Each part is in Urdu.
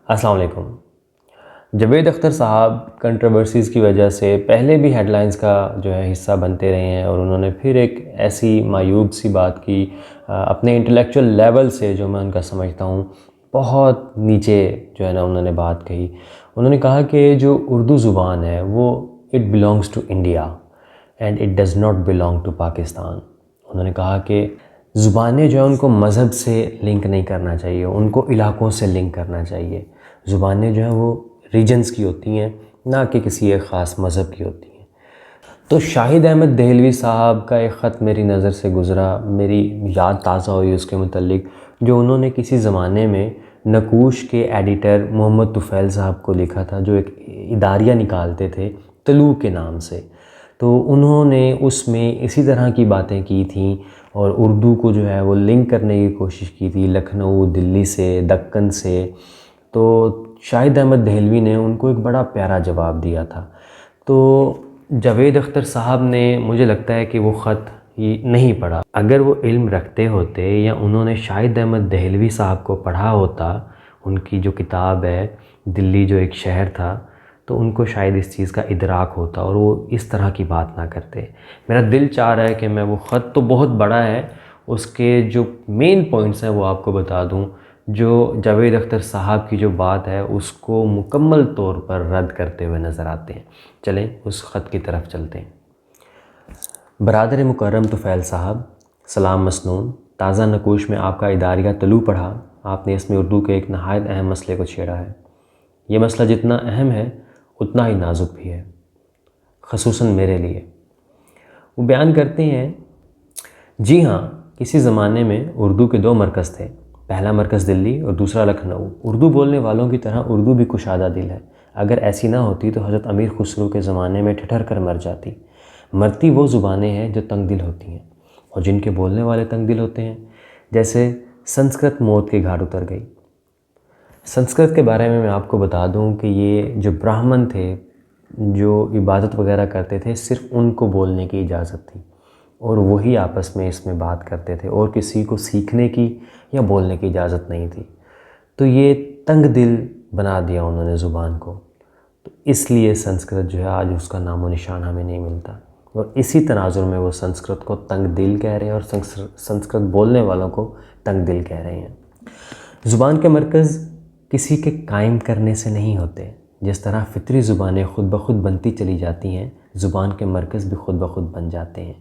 السلام علیکم۔ جاوید اختر صاحب کنٹروورسیز کی وجہ سے پہلے بھی ہیڈ لائنز کا جو ہے حصہ بنتے رہے ہیں، اور انہوں نے پھر ایک ایسی معیوب سی بات کی اپنے انٹلیکچول لیول سے، جو میں ان کا سمجھتا ہوں بہت نیچے جو ہے نا انہوں نے بات کہی۔ انہوں نے کہا کہ جو اردو زبان ہے وہ it belongs to India and it does not belong to Pakistan. انہوں نے کہا کہ زبانیں جو ہیں ان کو مذہب سے لنک نہیں کرنا چاہیے، ان کو علاقوں سے لنک کرنا چاہیے۔ زبانیں جو ہیں وہ ریجنز کی ہوتی ہیں، نہ کہ کسی ایک خاص مذہب کی ہوتی ہیں۔ تو شاہد احمد دہلوی صاحب کا ایک خط میری نظر سے گزرا، میری یاد تازہ ہوئی اس کے متعلق، جو انہوں نے کسی زمانے میں نقوش کے ایڈیٹر محمد طفیل صاحب کو لکھا تھا، جو ایک اداریہ نکالتے تھے طلوع کے نام سے۔ تو انہوں نے اس میں اسی طرح کی باتیں کی تھیں، اور اردو کو جو ہے وہ لنک کرنے کی کوشش کی تھی لکھنؤ، دلی سے، دکن سے۔ تو شاہد احمد دہلوی نے ان کو ایک بڑا پیارا جواب دیا تھا۔ تو جاوید اختر صاحب نے، مجھے لگتا ہے کہ وہ خط نہیں پڑھا۔ اگر وہ علم رکھتے ہوتے یا انہوں نے شاہد احمد دہلوی صاحب کو پڑھا ہوتا، ان کی جو کتاب ہے دلی جو ایک شہر تھا، تو ان کو شاید اس چیز کا ادراک ہوتا اور وہ اس طرح کی بات نہ کرتے۔ میرا دل چاہ رہا ہے کہ میں وہ خط تو بہت بڑا ہے، اس کے جو مین پوائنٹس ہیں وہ آپ کو بتا دوں، جو جاوید اختر صاحب کی جو بات ہے اس کو مکمل طور پر رد کرتے ہوئے نظر آتے ہیں۔ چلیں اس خط کی طرف چلتے ہیں۔ برادر مکرم طفیل صاحب، سلام مسنون۔ تازہ نقوش میں آپ کا اداریہ طلوع پڑھا۔ آپ نے اس میں اردو کے ایک نہایت اہم مسئلے کو چھیڑا ہے۔ یہ مسئلہ جتنا اہم ہے اتنا ہی نازک بھی ہے، خصوصاً میرے لیے۔ وہ بیان کرتے ہیں، جی ہاں، کسی زمانے میں اردو کے دو مرکز تھے، پہلا مرکز دلی اور دوسرا لکھنؤ۔ اردو بولنے والوں کی طرح اردو بھی کشادہ دل ہے۔ اگر ایسی نہ ہوتی تو حضرت امیر خسرو کے زمانے میں ٹھٹر کر مر جاتی۔ مرتی وہ زبانیں ہیں جو تنگ دل ہوتی ہیں، اور جن کے بولنے والے تنگ دل ہوتے ہیں، جیسے سنسکرت موت کے گھاٹ اتر گئی۔ سنسکرت کے بارے میں آپ کو بتا دوں کہ یہ جو براہمن تھے، جو عبادت وغیرہ کرتے تھے، صرف ان کو بولنے کی اجازت تھی، اور وہی آپس میں اس میں بات کرتے تھے، اور کسی کو سیکھنے کی یا بولنے کی اجازت نہیں تھی۔ تو یہ تنگ دل بنا دیا انہوں نے زبان کو، تو اس لیے سنسکرت جو ہے آج اس کا نام و نشان ہمیں نہیں ملتا، اور اسی تناظر میں وہ سنسکرت کو تنگ دل کہہ رہے ہیں اور سنسکرت بولنے والوں کو تنگ دل کہہ رہے ہیں۔ زبان کے مرکز کسی کے قائم کرنے سے نہیں ہوتے۔ جس طرح فطری زبانیں خود بخود بنتی چلی جاتی ہیں، زبان کے مرکز بھی خود بخود بن جاتے ہیں۔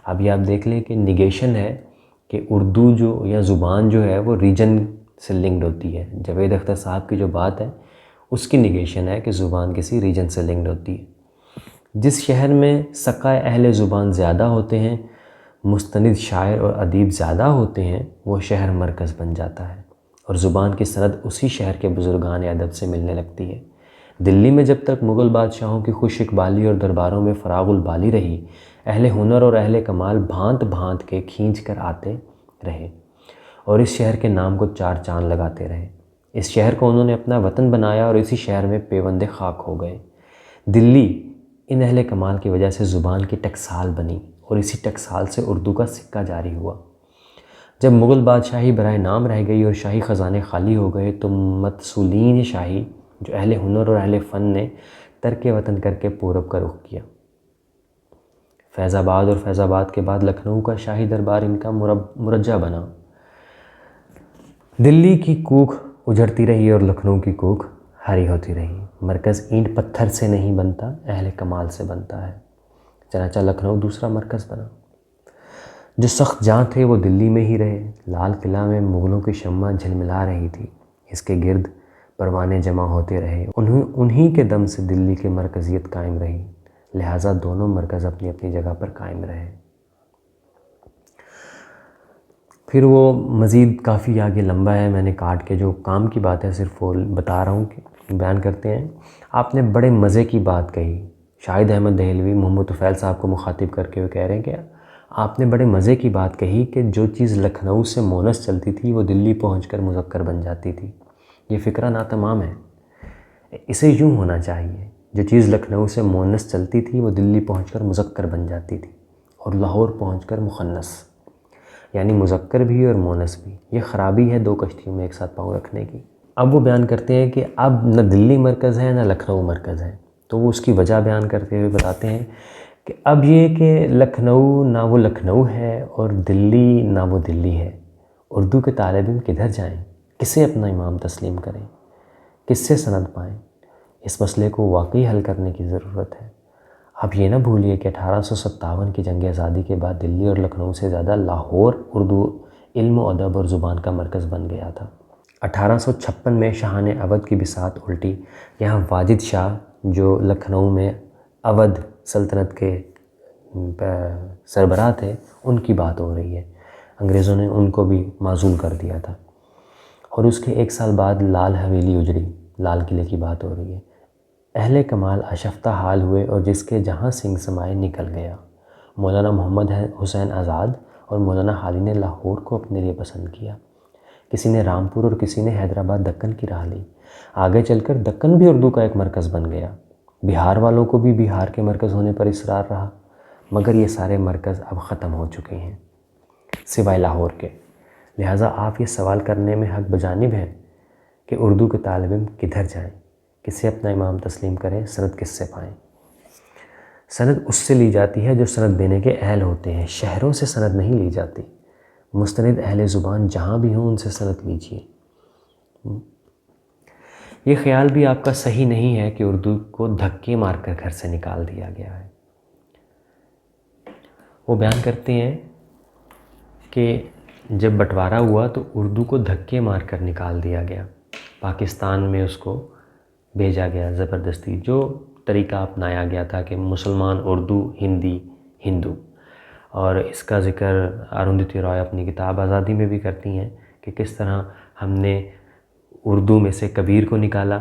اب یہ آپ دیکھ لیں کہ نیگیشن ہے کہ اردو جو یا زبان جو ہے وہ ریجن سے لنکڈ ہوتی ہے۔ جاوید اختر صاحب کی جو بات ہے اس کی نیگیشن ہے کہ زبان کسی ریجن سے لنکڈ ہوتی ہے۔ جس شہر میں سقائے اہل زبان زیادہ ہوتے ہیں، مستند شاعر اور ادیب زیادہ ہوتے ہیں، وہ شہر مرکز بن جاتا ہے، اور زبان کی سند اسی شہر کے بزرگان ادب سے ملنے لگتی ہے۔ دلی میں جب تک مغل بادشاہوں کی خوش اقبالی اور درباروں میں فراغ البالی رہی، اہل ہنر اور اہل کمال بھانت بھانت کے کھینچ کر آتے رہے، اور اس شہر کے نام کو چار چاند لگاتے رہے۔ اس شہر کو انہوں نے اپنا وطن بنایا اور اسی شہر میں پیوند خاک ہو گئے۔ دلی ان اہل کمال کی وجہ سے زبان کی ٹکسال بنی، اور اسی ٹکسال سے اردو کا سکہ جاری ہوا۔ جب مغل بادشاہی برائے نام رہ گئی اور شاہی خزانے خالی ہو گئے، تو متسولین شاہی جو اہل ہنر اور اہل فن نے ترک وطن کر کے پورب کا رخ کیا۔ فیض آباد اور فیض آباد کے بعد لکھنؤ کا شاہی دربار ان کا مرجع بنا۔ دلی کی کوکھ اجڑتی رہی اور لکھنؤ کی کوکھ ہری ہوتی رہی۔ مرکز اینٹ پتھر سے نہیں بنتا، اہل کمال سے بنتا ہے۔ چنانچہ لکھنؤ دوسرا مرکز بنا۔ جو سخت جاں تھے وہ دلی میں ہی رہے۔ لال قلعہ میں مغلوں کی شمع جھلملا رہی تھی، اس کے گرد پروانے جمع ہوتے رہے۔ انہی کے دم سے دلی کی مرکزیت قائم رہی، لہٰذا دونوں مرکز اپنی اپنی جگہ پر قائم رہے۔ پھر وہ مزید کافی آگے لمبا ہے، میں نے کاٹ کے جو کام کی بات ہے صرف وہ بتا رہا ہوں کہ بیان کرتے ہیں۔ آپ نے بڑے مزے کی بات کہی، شاہد احمد دہلوی محمد طفیل صاحب کو مخاطب کر کے وہ کہہ رہے ہیں کہ آپ نے بڑے مزے کی بات کہی کہ جو چیز لکھنؤ سے مونس چلتی تھی وہ دلی پہنچ کر مذکر بن جاتی تھی۔ یہ فقرہ ناتمام ہے، اسے یوں ہونا چاہیے، جو چیز لکھنؤ سے مونس چلتی تھی وہ دلی پہنچ کر مذکر بن جاتی تھی، اور لاہور پہنچ کر مخنث، یعنی مذکر بھی اور مونس بھی۔ یہ خرابی ہے دو کشتیوں میں ایک ساتھ پاؤں رکھنے کی۔ اب وہ بیان کرتے ہیں کہ اب نہ دلی مرکز ہے نہ لکھنؤ مرکز ہے. تو وہ اس کی وجہ بیان کرتے ہوئے بتاتے ہیں کہ اب یہ کہ لکھنؤ نہ وہ لکھنؤ ہے اور دلی نہ وہ دلی ہے. اردو کے طالب علم کدھر جائیں؟ کسے اپنا امام تسلیم کریں؟ کس سے سند پائیں؟ اس مسئلے کو واقعی حل کرنے کی ضرورت ہے. اب یہ نہ بھولیے کہ 1857 کی جنگ آزادی کے بعد دلی اور لکھنؤ سے زیادہ لاہور اردو علم و ادب اور زبان کا مرکز بن گیا تھا. 1856 میں شاہان اودھ کی بساط الٹی. یہاں واجد شاہ جو لکھنؤ میں اودھ سلطنت کے سربراہ تھے ان کی بات ہو رہی ہے. انگریزوں نے ان کو بھی معزول کر دیا تھا. اور اس کے ایک سال بعد لال حویلی اجڑی. لال قلعے کی بات ہو رہی ہے. اہل کمال آشفتہ حال ہوئے اور جس کے جہاں سنگ سمائے نکل گیا. مولانا محمد حسین آزاد اور مولانا حالی نے لاہور کو اپنے لیے پسند کیا. کسی نے رامپور اور کسی نے حیدرآباد دکن کی راہ لی. آگے چل کر دکن بھی اردو کا ایک مرکز بن گیا. بہار والوں کو بھی بہار کے مرکز ہونے پر اصرار رہا، مگر یہ سارے مرکز اب ختم ہو چکے ہیں سوائے لاہور کے. لہٰذا آپ یہ سوال کرنے میں حق بجانب ہیں کہ اردو کے طالب علم کدھر جائیں، کسے اپنا امام تسلیم کریں، سند کس سے پائیں. سند اس سے لی جاتی ہے جو سند دینے کے اہل ہوتے ہیں. شہروں سے سند نہیں لی جاتی. مستند اہل زبان جہاں بھی ہوں ان سے سند لیجیے. یہ خیال بھی آپ کا صحیح نہیں ہے کہ اردو کو دھکے مار کر گھر سے نکال دیا گیا ہے. وہ بیان کرتے ہیں کہ جب بٹوارا ہوا تو اردو کو دھکے مار کر نکال دیا گیا. پاکستان میں اس کو بھیجا گیا زبردستی. جو طریقہ اپنایا گیا تھا کہ مسلمان اردو، ہندی ہندو. اور اس کا ذکر اروندھتی رائے اپنی کتاب آزادی میں بھی کرتی ہیں کہ کس طرح ہم نے اردو میں سے کبیر کو نکالا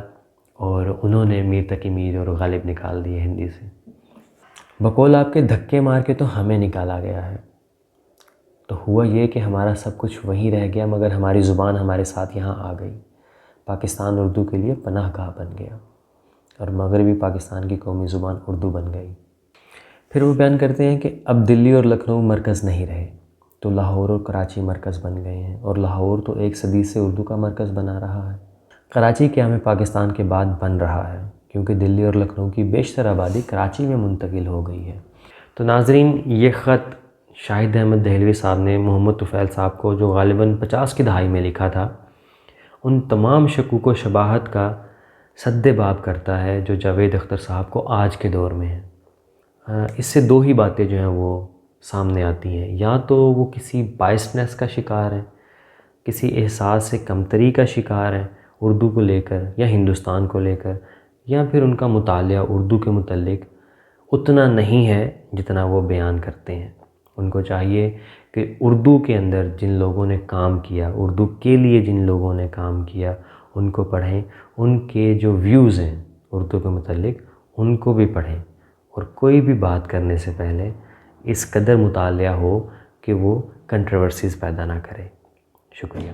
اور انہوں نے میر تقی میر اور غالب نکال دیے ہندی سے. بقول آپ کے دھکے مار کے تو ہمیں نکالا گیا ہے. تو ہوا یہ کہ ہمارا سب کچھ وہیں رہ گیا مگر ہماری زبان ہمارے ساتھ یہاں آ گئی. پاکستان اردو کے لیے پناہ گاہ بن گیا اور مغربی پاکستان کی قومی زبان اردو بن گئی. پھر وہ بیان کرتے ہیں کہ اب دلی اور لکھنؤ مرکز نہیں رہے تو لاہور اور کراچی مرکز بن گئے ہیں. اور لاہور تو 1 صدی سے اردو کا مرکز بنا رہا ہے. کراچی قیام پاکستان کے بعد بن رہا ہے کیونکہ دلی اور لکھنؤ کی بیشتر آبادی کراچی میں منتقل ہو گئی ہے. تو ناظرین، یہ خط شاہد احمد دہلوی صاحب نے محمد طفیل صاحب کو جو غالباً 50 کی دہائی میں لکھا تھا، ان تمام شکوک و شباہت کا سد باب کرتا ہے جو جاوید اختر صاحب کو آج کے دور میں ہے. اس سے 2 ہی باتیں جو ہیں وہ سامنے آتی ہیں. یا تو وہ کسی بائسنس کا شکار ہیں، کسی احساس سے کمتری کا شکار ہیں اردو کو لے کر یا ہندوستان کو لے کر، یا پھر ان کا مطالعہ اردو کے متعلق اتنا نہیں ہے جتنا وہ بیان کرتے ہیں. ان کو چاہیے کہ اردو کے اندر جن لوگوں نے کام کیا، اردو کے لیے جن لوگوں نے کام کیا، ان کو پڑھیں. ان کے جو ویوز ہیں اردو کے متعلق ان کو بھی پڑھیں. اور کوئی بھی بات کرنے سے پہلے اس قدر مطالعہ ہو کہ وہ کنٹروورسیز پیدا نہ کرے. شکریہ.